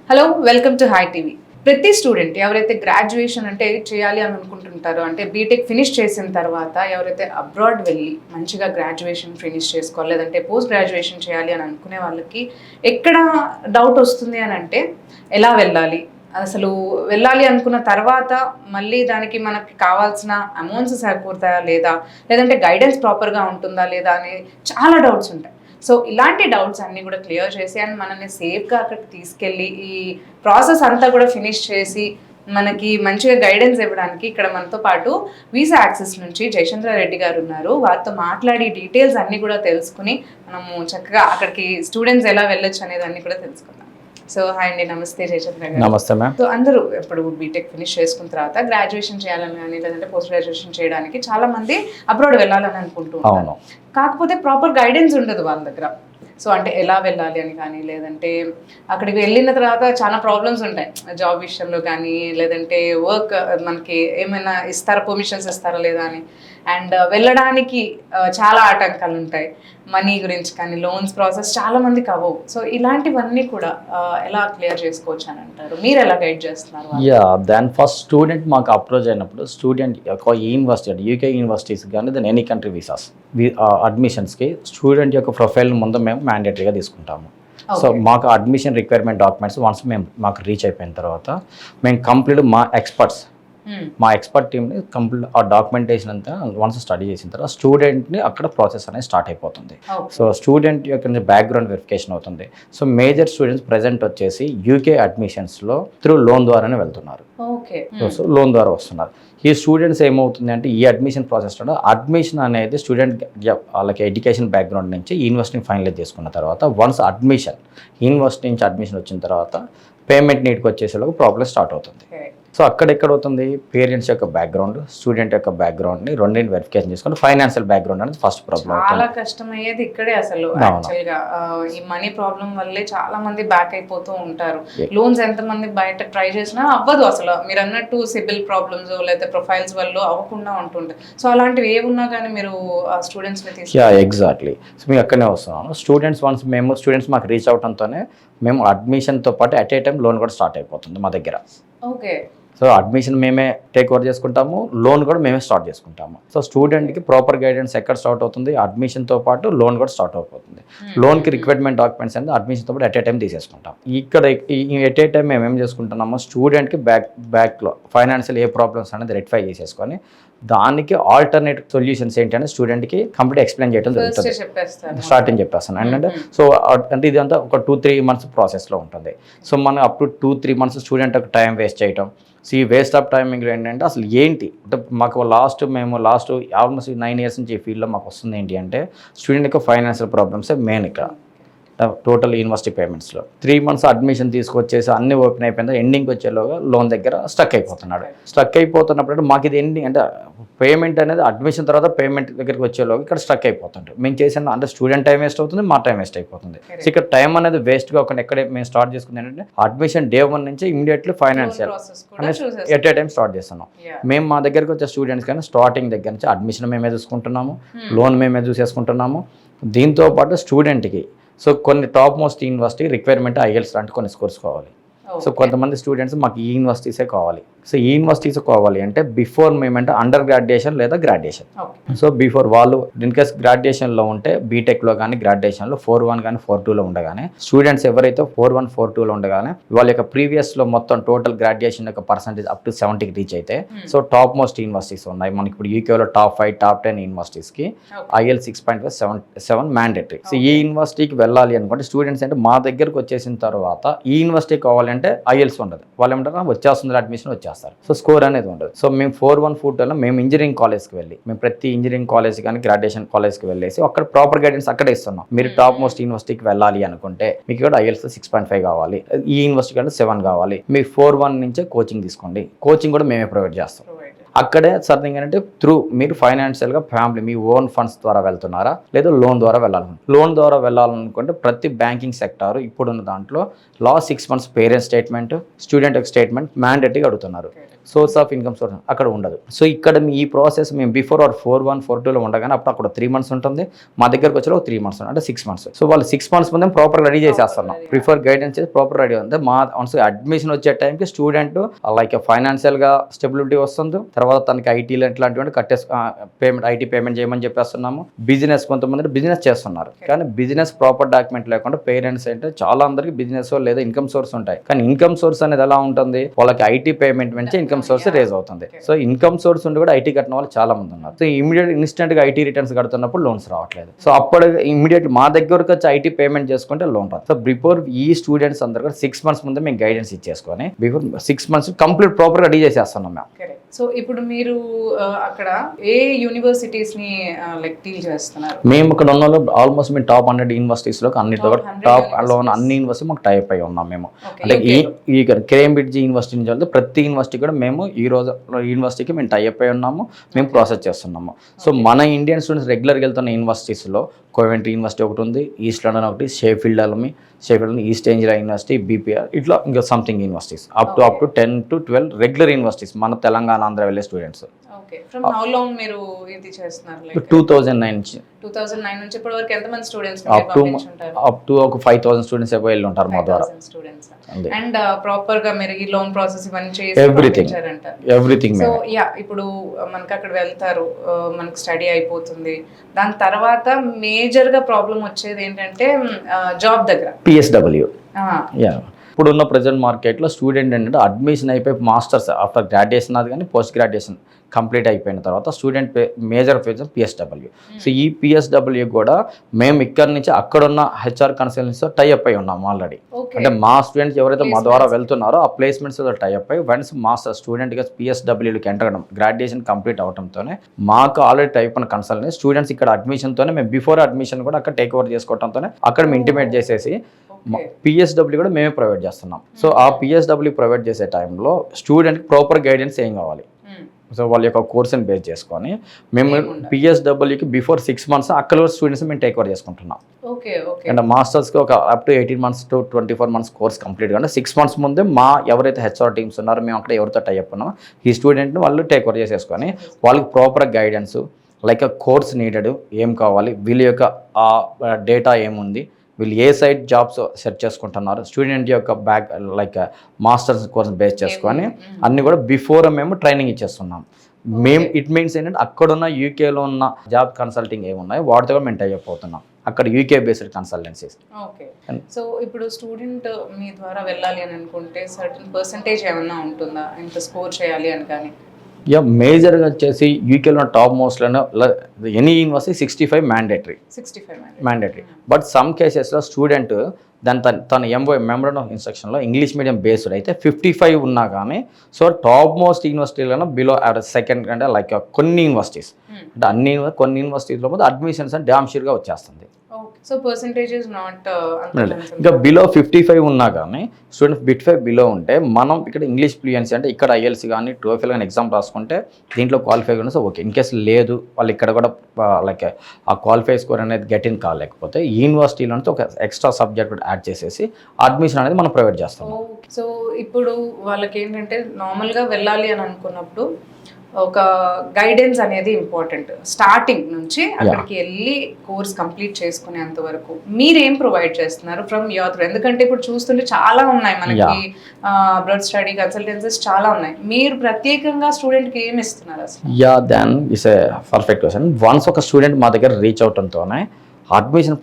Hello, welcome to hi TV. ప్రతి student ఎవరైతే graduation అంటే చేయాలి అని అనుకుంటుంటారో, అంటే బీటెక్ ఫినిష్ చేసిన తర్వాత ఎవరైతే అబ్రాడ్ వెళ్ళి మంచిగా గ్రాడ్యుయేషన్ ఫినిష్ చేసుకోవాలి, లేదంటే పోస్ట్ గ్రాడ్యుయేషన్ చేయాలి అని అనుకునే వాళ్ళకి ఎక్కడ డౌట్ వస్తుంది అని అంటే ఎలా వెళ్ళాలి, అసలు వెళ్ళాలి అనుకున్న తర్వాత మళ్ళీ దానికి మనకి కావాల్సిన అమౌంట్స్ సరిపోతాయా లేదా, లేదంటే గైడెన్స్ ప్రాపర్గా ఉంటుందా లేదా అని చాలా డౌట్స్ ఉంటాయి. సో ఇలాంటి డౌట్స్ అన్నీ కూడా క్లియర్ చేసి అండ్ మనల్ని సేఫ్గా అక్కడికి తీసుకెళ్ళి ఈ ప్రాసెస్ అంతా కూడా ఫినిష్ చేసి మనకి మంచిగా గైడెన్స్ ఇవ్వడానికి ఇక్కడ మనతో పాటు వీసా యాక్సెస్ నుంచి జయచంద్ర రెడ్డి గారు ఉన్నారు. వారితో మాట్లాడి డీటెయిల్స్ అన్నీ కూడా తెలుసుకుని మనము చక్కగా అక్కడికి స్టూడెంట్స్ ఎలా వెళ్ళొచ్చు అనేది అన్నీ కూడా తెలుసుకుందాం. సో హాయ్ అండి, నమస్తే జయచంద్ర గారు. నమస్తే మ్యామ్. సో అందరూ ఇప్పుడు బీటెక్ ఫినిష్ చేసుకున్న తర్వాత గ్రాడ్యుయేషన్ చేయాలని కానీ లేదంటే పోస్ట్ గ్రాడ్యుయేషన్ చేయడానికి చాలా మంది అబ్రాడ్ వెళ్ళాలని అనుకుంటూ ఉంటారు. కాకపోతే ప్రాపర్ గైడెన్స్ ఉండదు వాళ్ళ దగ్గర. సో అంటే ఎలా వెళ్ళాలి అని కానీ, లేదంటే అక్కడికి వెళ్ళిన తర్వాత చాలా ప్రాబ్లమ్స్ ఉంటాయి, జాబ్ విషయంలో కానీ, లేదంటే వర్క్ మనకి ఏమైనా ఇస్తారా, పర్మిషన్స్ ఇస్తారా లేదా అని. అండ్ వెళ్ళడానికి చాలా ఆటంకాలు ఉంటాయి, మనీ గురించి కానీ, లోన్స్ ప్రాసెస్ చాలా మందికి అవ్వవు. సో ఇలాంటివన్నీ కూడా ఎలా క్లియర్ చేసుకోవచ్చు అని అంటారు, మీరు ఎలా గైడ్ చేస్తున్నారు? దాని ఫస్ట్ స్టూడెంట్ మాకు అప్రోచ్ అయినప్పుడు స్టూడెంట్ యొక్క యూనివర్సిటీ అంటే యూకే యూనివర్సిటీస్ కానీ దెన్ ఎనీ కంట్రీ వీసాస్ అడ్మిషన్స్కి స్టూడెంట్ యొక్క ప్రొఫైల్ ముందు మేము మ్యాండేటరీగా తీసుకుంటాము. సో మాకు అడ్మిషన్ రిక్వైర్మెంట్ డాక్యుమెంట్స్ వన్స్ మాకు రీచ్ అయిపోయిన తర్వాత మేము కంప్లీట్ మా ఎక్స్పర్ట్ టీమ్ని కంప్లీట్ ఆ డాక్యుమెంటేషన్ అంతా వన్స్ స్టడీ చేసిన తర్వాత స్టూడెంట్ని అక్కడ ప్రాసెస్ అనేది స్టార్ట్ అయిపోతుంది. సో స్టూడెంట్ యొక్క బ్యాక్గ్రౌండ్ వెరిఫికేషన్ అవుతుంది. సో మేజర్ స్టూడెంట్స్ ప్రెజెంట్ వచ్చేసి యూకే అడ్మిషన్స్లో త్రూ లోన్ ద్వారానే వెళ్తున్నారు. సో లోన్ ద్వారా వస్తున్నారు. ఈ స్టూడెంట్స్ ఏమవుతుంది అంటే ఈ అడ్మిషన్ ప్రాసెస్లో అడ్మిషన్ అనేది స్టూడెంట్ వాళ్ళకి ఎడ్యుకేషన్ బ్యాక్గ్రౌండ్ నుంచి యూనివర్సిటీని ఫైనలైజ్ చేసుకున్న తర్వాత వన్స్ యూనివర్సిటీ నుంచి అడ్మిషన్ వచ్చిన తర్వాత పేమెంట్ నీట్కి వచ్చేసేలోపు ప్రాబ్లమ్ స్టార్ట్ అవుతుంది. సో అక్కడెక్కడ అవుతుంది, పేరెంట్స్ యొక్క బ్యాక్గ్రౌండ్, స్టూడెంట్ యొక్క బ్యాక్గ్రౌండ్ని రెండింటిని వెరిఫికేషన్ చేసుకుని ఫైనాన్షియల్ బ్యాక్గ్రౌండ్ అనేది ఫస్ట్ ప్రాబ్లం. చాలా కష్టమయ్యేది ఇక్కడే అసలు. యాక్చువల్గా ఈ మనీ ప్రాబ్లం వల్లే చాలా మంది బ్యాక్ అయిపోతూ ఉంటారు. లోన్స్ ఎంతమంది బయట ట్రై చేసినా అవ్వదు అసలు. మీరు అన్నట్టు సిబిల్ ప్రాబ్లమ్స్ లేదా ప్రొఫైల్స్ వల్ల అవ్వకుండా ఉంటుంటాయి. సో అలాంటివి ఏమున్నా కానీ మీరు స్టూడెంట్స్ని ఎగ్జాక్ట్లీ. సో మేము అక్కడనే వస్తున్నాను. స్టూడెంట్స్ మాకు రీచ్ అవడంతోనే మేము అడ్మిషన్తో పాటు అట్ ఏ టైం లోన్ కూడా స్టార్ట్ అయిపోతుంది మా దగ్గర. ఓకే. సో అడ్మిషన్ మేమే టేక్ ఓవర్ చేసుకుంటాము, లోన్ కూడా మేమే స్టార్ట్ చేసుకుంటాము. సో స్టూడెంట్కి ప్రాపర్ గైడెన్స్ ఎక్కడ స్టార్ట్ అవుతుంది, అడ్మిషన్తో పాటు లోన్ కూడా స్టార్ట్ అయిపోతుంది. లోన్కి రిక్వైర్మెంట్ డాక్యుమెంట్స్ అనేది అడ్మిషన్తో పాటు ఎట్ ఏ టైం తీసేసుకుంటాం. ఇక్కడ ఎట్ ఏ టైం మేము ఏం చేసుకుంటున్నాము, స్టూడెంట్కి బ్యాక్లో ఫైనాన్షియల్ ఏ ప్రాబ్లమ్స్ అనేది రెక్టిఫై చేసేసుకొని దానికి ఆల్టర్నేటివ్ సొల్యూషన్స్ ఏంటంటే స్టూడెంట్కి కంప్లీట్ ఎక్స్ప్లెయిన్ చేయడం జరుగుతుంది. స్టార్టింగ్ చెప్పేస్తాను. అంటే సో అంటే ఇదంతా ఒక 2-3 months ప్రాసెస్లో ఉంటుంది. సో మనం up to 2-3 months student time waste చేయటం. సో ఈ వేస్ట్ ఆఫ్ టైమింగ్లో ఏంటంటే అసలు ఏంటి అంటే మాకు లాస్ట్ ఆల్మోస్ట్ 9 years నుంచి ఈ ఫీల్డ్లో మాకు వస్తుంది ఏంటి అంటే స్టూడెంట్ యొక్క ఫైనాన్షియల్ ప్రాబ్లమ్సే మెయిన్ ఇక్కడ టోటల్ యూనివర్సిటీ పేమెంట్స్లో. 3 months అడ్మిషన్ తీసుకొచ్చేసి అన్ని ఓపెన్ అయిపోయిందా ఎండింగ్కి వచ్చేలోగా లోన్ దగ్గర స్టక్ అయిపోతున్నప్పుడు మాకు ఇది ఎండింగ్ అంటే పేమెంట్ అనేది అడ్మిషన్ తర్వాత పేమెంట్ దగ్గరికి వచ్చేలోగా ఇక్కడ స్టక్ అయిపోతుంటారు. మేము చేసిన అంటే స్టూడెంట్ టైం వేస్ట్ అవుతుంది, మా టైం వేస్ట్ అయిపోతుంది. సో ఇక్కడ టైం అనేది వేస్ట్గా ఒక ఎక్కడే మేము స్టార్ట్ చేసుకుంది ఏంటంటే అడ్మిషన్ డే 1 నుంచి immediately financial at a time start చేస్తున్నాం. మేము మా దగ్గరికి వచ్చే స్టూడెంట్స్ కానీ స్టార్టింగ్ దగ్గర నుంచి అడ్మిషన్ మేమే చూసుకుంటున్నాము, లోన్ మేమే చూసేసుకుంటున్నాము. దీంతో పాటు స్టూడెంట్కి సో కొన్ని top most university requirement IELTS లాంటి కొన్ని స్కోర్స్ కావాలి. సో కొంతమంది స్టూడెంట్స్ మాకు ఈ యూనివర్సిటీసే కావాలి. సో ఈ యూనివర్సిటీస్ కావాలి అంటే బిఫోర్ మేమంటే అండర్ గ్రాడ్యుయేషన్ లేదా గ్రాడ్యుయేషన్. సో బిఫోర్ వాళ్ళు ఇన్కేస్ గ్రాడ్యుయేషన్లో ఉంటే బీటెక్లో కానీ గ్రాడ్యుయేషన్లో 4-1 కానీ 4-2లో ఉండగానే స్టూడెంట్స్ ఎవరైతే 4-1 4-2లో ఉండగానే వాళ్ళ యొక్క ప్రీవియస్లో మొత్తం టోటల్ గ్రాడ్యుయేషన్ యొక్క పర్సంటేజ్ అప్ టు 70కి రీచ్ అయితే సో టాప్ మోస్ట్ యూనివర్సిటీస్ ఉన్నాయి మనకి ఇప్పుడు యూకేలో top 5 top 10 యూనివర్సిటీస్కి IELTS 6.57 mandatory. So ఈ యూనివర్సిటీకి వెళ్ళాలి అనుకుంటే స్టూడెంట్స్ అంటే మా దగ్గరకు వచ్చేసిన తర్వాత ఈ యూనివర్సిటీ కావాలంటే IELTS ఉండదు, వాళ్ళు ఏమంటారు వచ్చేస్తుంది అడ్మిషన్ వచ్చేస్తారు. సో స్కోర్ అనేది ఉండదు. సో మేము 4-1 4-2లో మేము ఇంజనీరింగ్ కాలేజ్కి వెళ్ళి మేము ప్రతి ఇంజనీరింగ్ కాలేజ్ కానీ గ్రాడ్యుయేషన్ కాలేజ్కి వెళ్ళేసి అక్కడ ప్రాపర్ గైడెన్స్ అక్కడే ఇస్తున్నాం. మీరు టాప్ మోస్ట్ యూనివర్సిటీకి వెళ్ళాలి అనుకుంటే మీకు ఇక్కడ IELTS 6.5 కావాలి, ఈ యూనివర్సిటీ కంటే 7 కావాలి, మీరు 4-1 నుంచే కోచింగ్ తీసుకోండి. కోచింగ్ కూడా మేమే ప్రొవైడ్ చేస్తాం. అక్కడే సర్దింగ్ ఏంటంటే మీరు ఫైనాన్షియల్గా ఫ్యామిలీ మీ ఓన్ ఫండ్స్ ద్వారా వెళ్తున్నారా లేదా లోన్ ద్వారా లోన్ ద్వారా వెళ్ళాలనుకుంటే ప్రతి బ్యాంకింగ్ సెక్టార్ ఇప్పుడున్న దాంట్లో లా 6 months parent statement student statement మ్యాండేటరీగా అడుగుతున్నారు. సోర్స్ ఆఫ్ ఇన్కమ్ సోర్స్ అక్కడ ఉండదు. సో ఇక్కడ ఈ ప్రాసెస్ మేము బిఫోర్ 4-1 4-2లో ఉండగానే అప్పుడు అక్కడ 3 months ఉంటుంది, మా దగ్గరకు వచ్చి 3 months అంటే 6 months. సో వాళ్ళు 6 months ముందే ప్రాపర్ రెడీ చేసేస్తున్నాం, ప్రిఫర్ గైడెన్స్ చేసి ప్రాపర్ రెడీ ఉంది. మా అడ్మిషన్ వచ్చే టైంకి స్టూడెంట్ లైక్ ఫైనాన్షియల్గా స్టెబిలిటీ వస్తుంది, తర్వాత తనకి ఐటీలో ఇట్లాంటివి పేమెంట్ ఐటీ పేమెంట్ చేయమని చెప్పేస్తున్నాము. బిజినెస్ కొంతమంది బిజినెస్ చేస్తున్నారు, కానీ బిజినెస్ ప్రాపర్ డాక్యుమెంట్ లేకుండా పేరెంట్స్ అంటే చాలా అందరికి బిజినెస్ లేదా ఇన్కమ్ సోర్స్ ఉంటాయి, కానీ ఇన్కమ్ సోర్స్ అనేది ఎలా ఉంటుంది, వాళ్ళకి ఐటీ పేమెంట్ నుంచి ఇన్కమ్ సోర్స్ రేజ్ అవుతుంది. సో ఇన్కమ్ సోర్స్ ఉండి కూడా ఐటీ కట్టిన వాళ్ళు చాలా మంది ఉన్నారు. సో ఇన్స్టెంట్ గా ఐటీ రిటర్న్స్ కడుతున్నప్పుడు లోన్స్ రావట్లేదు. సో అప్పుడు ఇమీడియట్ మా దగ్గరకు వచ్చి ఐటీ పేమెంట్ చేసుకుంటే లోన్ రాదు. సో బిఫోర్ ఈ స్టూడెంట్స్ అందరు కూడా 6 months ముందే మేము గైడెన్స్ ఇచ్చేసుకొని before 6 months complete proper ready చేసేస్తున్నాం మేము. సో ఇప్పుడు మీరు అక్కడ ఏ యూనివర్సిటీస్ ని లైక్ డీల్ చేస్తున్నారు? మేము ఇక్కడ ఉన్న ఆల్మోస్ట్ మేము టాప్ 100 యూనివర్సిటీస్ లో అన్నిటితో టాప్ లోన్ అన్ని యూనివర్సిటీ మాకు టైప్ అయి ఉన్నాం మేము. అంటే ఈ కేంబ్రిడ్జ్ యూనివర్సిటీ నుంచి వెళ్తే ప్రతి యూనివర్సిటీ కూడా మేము ఈ రోజు యూనివర్సిటీకి మేము టైప్ అయి ఉన్నాము, మేము ప్రాసెస్ చేస్తున్నాము. సో మన ఇండియన్ స్టూడెంట్స్ రెగ్యులర్గా వెళ్తున్న యూనివర్సిటీస్లో కోవెంట్రీ యూనివర్సిటీ ఒకటి ఉంది, ఈస్ట్ లండన్ ఒకటి, షేఫీల్డ్ ఈస్ట్ ఏంజలా యూనివర్సిటీ, బీపీఆర్, ఇట్లా ఇంకా something universities up to 10 to 12 regular universities మన తెలంగాణ ఆంధ్ర వెళ్ళే students. Okay, from how long మీరు ఇది చేస్తున్నారు? లైక్ 2009 నుంచి 2009 నుంచి ఇప్పటి వరకు ఎంత మంది స్టూడెంట్స్ అప్ టు ఒక 5,000 స్టూడెంట్స్ ఎక్కువ వెళ్ళి ఉంటారు మా ద్వారా. అండ్ ప్రాపర్ గా మీరు ఈ లోన్ ప్రాసెస్ ఇవన్నీ చేసి ఎవ్రీథింగ్. సో యా, ఇప్పుడు మనకి అక్కడ వెళ్తారు, మనకి స్టడీ అయిపోతుంది, దాని తర్వాత మేజర్ గా ప్రాబ్లం వచ్చేది ఏంటంటే జాబ్ దగ్గర PSW. ఇప్పుడున్న ప్రజెంట్ మార్కెట్లో స్టూడెంట్ ఏంటంటే అడ్మిషన్ అయిపోయి మాస్టర్స్ ఆఫ్టర్ గ్రాడ్యుయేషన్ అది కానీ పోస్ట్ గ్రాడ్యుయేషన్ కంప్లీట్ అయిపోయిన తర్వాత student major phase PSW. So ఈ PSW కూడా మేము ఇక్కడ నుంచి అక్కడున్న HR కన్సల్టెన్సీతో టైఅప్ అయి ఉన్నాము ఆల్రెడీ. అంటే మా స్టూడెంట్స్ ఎవరైతే మా ద్వారా వెళ్తున్నారో ఆ ప్లేస్మెంట్స్ టైఅప్ అయ్యి వన్స్ మాస్టర్ స్టూడెంట్గా PSWకి ఎంటర్ అవ్వడం గ్రాడ్యుయేషన్ కంప్లీట్ అవడంతోనే మాకు ఆల్రెడీ టైప్ అయిన కన్సల్టెన్సీ స్టూడెంట్స్ ఇక్కడ అడ్మిషన్తోనే మేము బిఫోర్ అడ్మిషన్ కూడా అక్కడ టేక్ ఓవర్ చేసుకోవడంతోనే అక్కడ మేము ఇంటిమేట్ చేసేసి PSW కూడా మేమే ప్రొవైడ్ చేస్తున్నాం. సో ఆ PSW ప్రొవైడ్ చేసే టైంలో స్టూడెంట్కి ప్రాపర్ గైడెన్స్ ఏం కావాలి, సో వాళ్ళ యొక్క కోర్స్ని బేస్ చేసుకొని మేము PSWకి బిఫోర్ 6 months అక్కడ స్టూడెంట్స్ మేము టేక్ ఓవర్ చేసుకుంటున్నాం. అండ్ మాస్టర్స్కి ఒక up to 18 months to 24 months course complete అంటే 6 months ముందే మా ఎవరైతే HR టీమ్స్ ఉన్నారో మేము అక్కడ ఎవరితో టైఅప్ ఉన్నామో ఈ స్టూడెంట్ని వాళ్ళు టేక్ ఓవర్ చేసేసుకొని వాళ్ళకి proper guidance like course needed ఏం కావాలి, వీళ్ళ యొక్క డేటా ఏముంది, వీళ్ళు ఏ సైడ్ జాబ్స్ సెర్చ్ చేసుకుంటున్నారు, స్టూడెంట్ యొక్క లైక్ మాస్టర్స్ కోర్స్ బేస్ చేసుకొని అన్నీ కూడా బిఫోర్ మేము ట్రైనింగ్ ఇచ్చేస్తున్నాం. మేము ఇట్ మీన్స్ ఏంటంటే అక్కడున్న యూకేలో ఉన్న జాబ్ కన్సల్టింగ్ ఏమున్నాయో వాటితో కూడా మేము టైఅప్ అవుతున్నాం, అక్కడ UK based consultancies. Okay, so ఇప్పుడు స్టూడెంట్ మీ ద్వారా వెళ్ళాలి అని అనుకుంటే సర్టన్ పర్సంటేజ్ ఏమన్నా ఉంటుందా, ఇంత స్కోర్ చేయాలి అని? కానీ మేజర్గా వచ్చేసి యూకేలో టాప్ మోస్ట్లోనే any university 65 mandatory. But some కేసెస్లో స్టూడెంట్ తన మెమోరాండం ఆఫ్ ఇన్స్ట్రక్షన్లో ఇంగ్లీష్ మీడియం బేస్డ్ అయితే 55 ఉన్నా కానీ సో టాప్ మోస్ట్ యూనివర్సిటీలో బిలో యావరేజ్ సెకండ్ అంటే లైక్ కొన్ని యూనివర్సిటీస్ అంటే కొన్ని యూనివర్సిటీస్లో పోతే అడ్మిషన్స్ అని డ్యామ్ షూర్గా వచ్చేస్తుంది. సో పర్సంటేజ్ ఇస్ నాట్ ఇంకా బిలో 55 ఉన్నా కానీ స్టూడెంట్స్ బిట్ 5 బిలో ఉంటే మనం ఇక్కడ ఇంగ్లీష్ ఫ్లూయెన్సీ అంటే ఇక్కడ IELTS కానీ TOEFL కానీ ఎగ్జామ్ రాసుకుంటే దీంట్లో క్వాలిఫై కూడా సో ఓకే. ఇన్ కేసు లేదు వాళ్ళు ఇక్కడ కూడా లైక్ ఆ క్వాలిఫై స్కోర్ అనేది గెట్ ఇన్ కాలేకపోతే యూనివర్సిటీలో నుంచి ఒక ఎక్స్ట్రా సబ్జెక్ట్ యాడ్ చేసేసి అడ్మిషన్ అనేది మనం ప్రొవైడ్ చేస్తాం. సో ఇప్పుడు వాళ్ళకి ఏంటంటే నార్మల్గా వెళ్ళాలి అని అనుకున్నప్పుడు ఒక గైడెన్స్ అనేది ఇంపార్టెంట్. స్టార్టింగ్ నుంచి అక్కడికి వెళ్ళి కోర్స్ కంప్లీట్ చేసుకునేంత వరకు మీరేం ప్రొవైడ్ చేస్తున్నారు ఫ్రమ్ యువర్ త్రూ? ఎందుకంటే ఇప్పుడు చూస్తుంటే చాలా ఉన్నాయి మనకి అబ్రాడ్ స్టడీ కన్సల్టెన్సీస్ చాలా ఉన్నాయి, మీరు ప్రత్యేకంగా స్టూడెంట్కి ఏమి ఇస్తున్నారు అసలు? Then it's a perfect question. Once ఒక స్టూడెంట్ మా దగ్గర రీచ్ అవడంతోనే అడ్మిషన్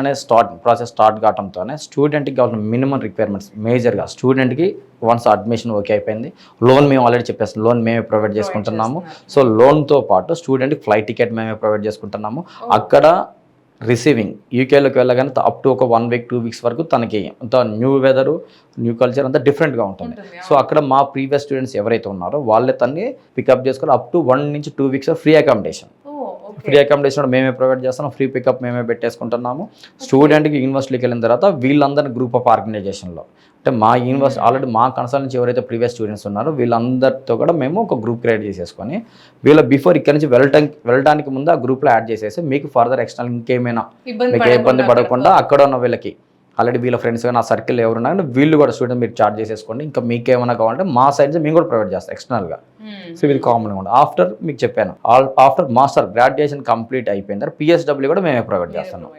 అనేది ప్రాసెస్ స్టార్ట్ కావడంతోనే స్టూడెంట్కి కావాల్సిన మినిమం రిక్వైర్మెంట్స్ మేజర్గా స్టూడెంట్కి వన్స్ అడ్మిషన్ ఓకే అయిపోయింది, లోన్ మేము ఆల్రెడీ చెప్పేస్తాం, లోన్ మేమే ప్రొవైడ్ చేసుకుంటున్నాము. సో లోన్తో పాటు స్టూడెంట్కి ఫ్లైట్ టికెట్ మేమే ప్రొవైడ్ చేసుకుంటున్నాము. అక్కడ రిసీవింగ్ యూకేలోకి వెళ్ళగానే అప్ టు ఒక 1 week 2 weeks వరకు తనకి అంత న్యూ వెదరు న్యూ కల్చర్ అంతా డిఫరెంట్గా ఉంటుంది. సో అక్కడ మా ప్రీవియస్ స్టూడెంట్స్ ఎవరైతే ఉన్నారో వాళ్ళే తన్ని పికప్ చేసుకొని అప్ టు 1 నుంచి 2 weeks ఫ్రీ అకామిడేషన్ కూడా మేమే ప్రొవైడ్ చేస్తున్నాం, ఫ్రీ పికప్ మేమే పెట్టేసుకుంటున్నాము. స్టూడెంట్కి యూనివర్సిటీకి వెళ్ళిన తర్వాత వీళ్ళందరినీ గ్రూప్ ఆఫ్ ఆర్గనైజేషన్లో అంటే మా యూనివర్సిటీ ఆల్రెడీ మా కన్సల్ నుంచి ఎవరైతే ప్రీవియస్ స్టూడెంట్స్ ఉన్నారో వీళ్ళందరితో కూడా మేము ఒక గ్రూప్ క్రియేట్ చేసేసుకొని వీళ్ళ బిఫోర్ ఇక్కడ నుంచి వెళ్ళడానికి ముందు ఆ గ్రూప్లో యాడ్ చేసేసి మీకు ఫర్దర్ ఎక్స్టర్నల్ ఇంకేమైనా మీకు ఇబ్బంది పడకుండా అక్కడ ఉన్న వీళ్ళకి ఆల్రెడీ వీళ్ళ ఫ్రెండ్స్ నా సర్కిల్ ఎవరున్నా కానీ వీళ్ళు కూడా స్టూడెంట్ మీరు చార్జ్ చేసేసుకోండి. ఇంకా మీకు ఏమైనా కావాలంటే మా సైడ్ నుంచి మేము కూడా ప్రొవైడ్ చేస్తాం ఎక్స్టర్నల్గా. సో ఇది కామన్గా ఉంటుంది. ఆఫ్టర్ మీకు చెప్పాను ఆఫ్టర్ మాస్టర్ గ్రాడ్యుయేషన్ కంప్లీట్ అయిపోయిన తర్వాత పిఎస్డబ్ల్యూ కూడా మేమే ప్రొవైడ్ చేస్తున్నాం.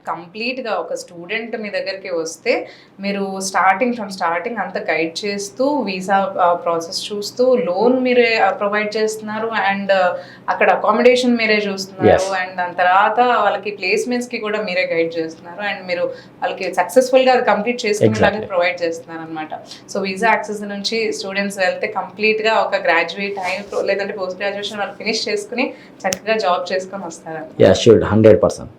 కంప్లీట్గా ఒక స్టూడెంట్ మీ దగ్గరికి వస్తే మీరు స్టార్టింగ్ అంతా గైడ్ చేస్తూ వీసా ప్రాసెస్ చూస్తూ లోన్ మీరే ప్రొవైడ్ చేస్తున్నారు అండ్ అక్కడ అకామిడేషన్ మీరే చూస్తున్నారు అండ్ దాని తర్వాత వాళ్ళకి ప్లేస్మెంట్స్కి కూడా మీరే గైడ్ చేస్తున్నారు అండ్ మీరు వాళ్ళకి సక్సెస్ఫుల్గా అది కంప్లీట్ చేసుకునేలాగా ప్రొవైడ్ చేస్తున్నారు అనమాట. సో వీసా యాక్సెస్ నుంచి స్టూడెంట్స్ వెళ్తే కంప్లీట్గా ఒక గ్రాడ్యుయేట్ అయి లేదంటే పోస్ట్ గ్రాడ్యుయేషన్ వాళ్ళు ఫినిష్ చేసుకుని చక్కగా జాబ్ చేసుకొని వస్తారు. 100%.